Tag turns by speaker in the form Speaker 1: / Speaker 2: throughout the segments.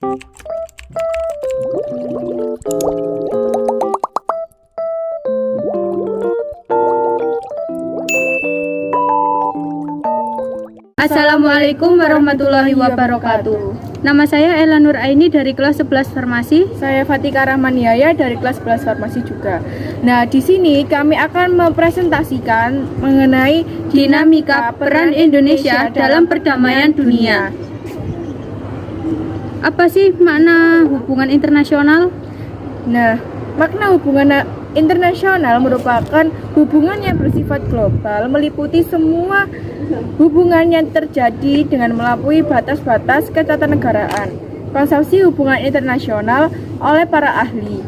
Speaker 1: Assalamualaikum warahmatullahi wabarakatuh. Nama saya Ella Nur Aini dari kelas 11 Farmasi.
Speaker 2: Saya Fatika Rahmaniaya dari kelas 11 Farmasi juga. Nah, di sini kami akan mempresentasikan mengenai
Speaker 1: Dinamika peran Indonesia dalam perdamaian dunia. Apa sih makna hubungan internasional?
Speaker 2: Nah, makna hubungan internasional merupakan hubungan yang bersifat global, meliputi semua hubungan yang terjadi dengan melampaui batas-batas ketatanegaraan. Konsepsi hubungan internasional oleh para ahli.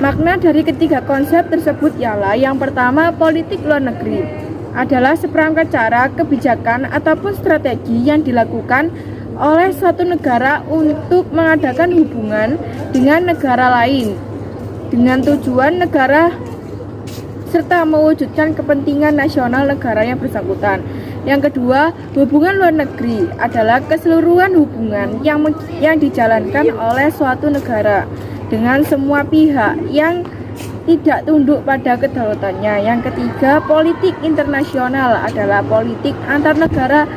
Speaker 2: Makna dari ketiga konsep tersebut ialah yang pertama, politik luar negeri adalah seperangkat cara, kebijakan, ataupun strategi yang dilakukan oleh suatu negara untuk mengadakan hubungan dengan negara lain dengan tujuan negara serta mewujudkan kepentingan nasional negara yang bersangkutan. Yang kedua, hubungan luar negeri adalah keseluruhan hubungan yang dijalankan oleh suatu negara dengan semua pihak yang tidak tunduk pada kedaulatannya. Yang ketiga, politik internasional adalah politik antar negara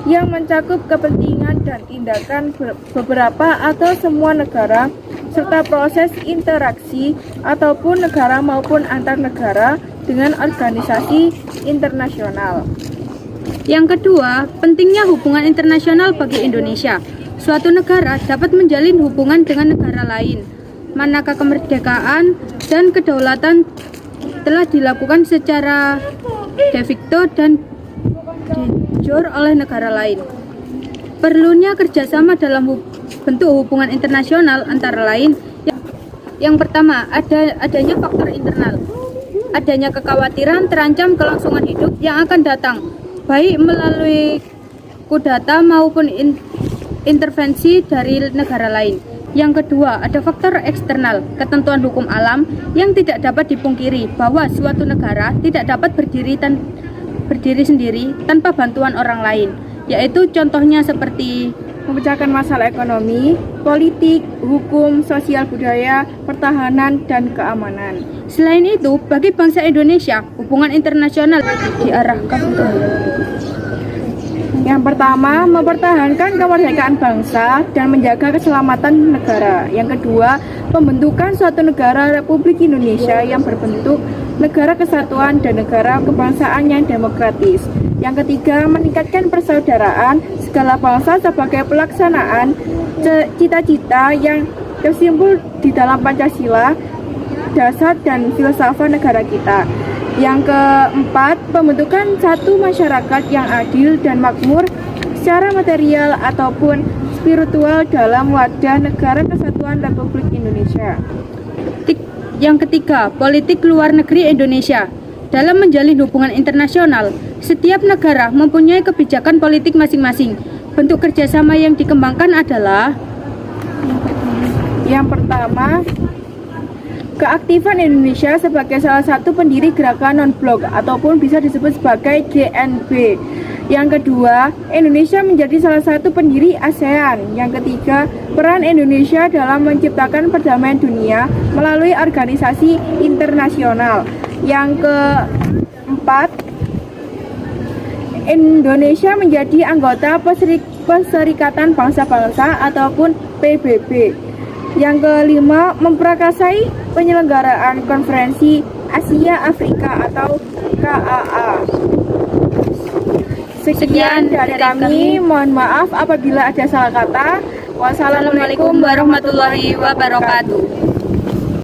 Speaker 2: yang mencakup kepentingan dan tindakan beberapa atau semua negara serta proses interaksi ataupun negara maupun antar negara dengan organisasi internasional.
Speaker 1: Yang kedua, pentingnya hubungan internasional bagi Indonesia. Suatu negara dapat menjalin hubungan dengan negara lain manakah kemerdekaan dan kedaulatan telah dilakukan secara de facto dan de jure oleh negara lain. Perlunya kerjasama dalam bentuk hubungan internasional antara lain yang pertama, adanya faktor internal. Adanya kekhawatiran terancam kelangsungan hidup yang akan datang, baik melalui kudeta maupun intervensi dari negara lain. Yang kedua, ada faktor eksternal, ketentuan hukum alam yang tidak dapat dipungkiri bahwa suatu negara tidak dapat berdiri sendiri tanpa bantuan orang lain, yaitu contohnya seperti
Speaker 2: memecahkan masalah ekonomi, politik, hukum, sosial budaya, pertahanan, dan keamanan.
Speaker 1: Selain itu, bagi bangsa Indonesia, hubungan internasional diarahkan untuk
Speaker 2: yang pertama, mempertahankan kemerdekaan bangsa dan menjaga keselamatan negara. Yang kedua, pembentukan suatu negara Republik Indonesia yang berbentuk negara kesatuan dan negara kebangsaan yang demokratis. Yang ketiga, meningkatkan persaudaraan segala bangsa sebagai pelaksanaan cita-cita yang tersimpul di dalam Pancasila, dasar dan filsafat negara kita. Yang keempat, pembentukan satu masyarakat yang adil dan makmur secara material ataupun spiritual dalam wadah negara kesatuan Republik Indonesia.
Speaker 1: Yang ketiga, politik luar negeri Indonesia. Dalam menjalin hubungan internasional, setiap negara mempunyai kebijakan politik masing-masing. Bentuk kerjasama yang dikembangkan adalah
Speaker 2: yang pertama, keaktifan Indonesia sebagai salah satu pendiri gerakan non-blok ataupun bisa disebut sebagai GNB. Yang kedua, Indonesia menjadi salah satu pendiri ASEAN. Yang ketiga, peran Indonesia dalam menciptakan perdamaian dunia melalui organisasi internasional. Yang keempat, Indonesia menjadi anggota Perserikatan Bangsa-Bangsa ataupun PBB. Yang kelima, memprakarsai penyelenggaraan konferensi Asia Afrika atau KAA. Sekian dari kami, mohon maaf apabila ada salah kata. Wassalamualaikum warahmatullahi wabarakatuh.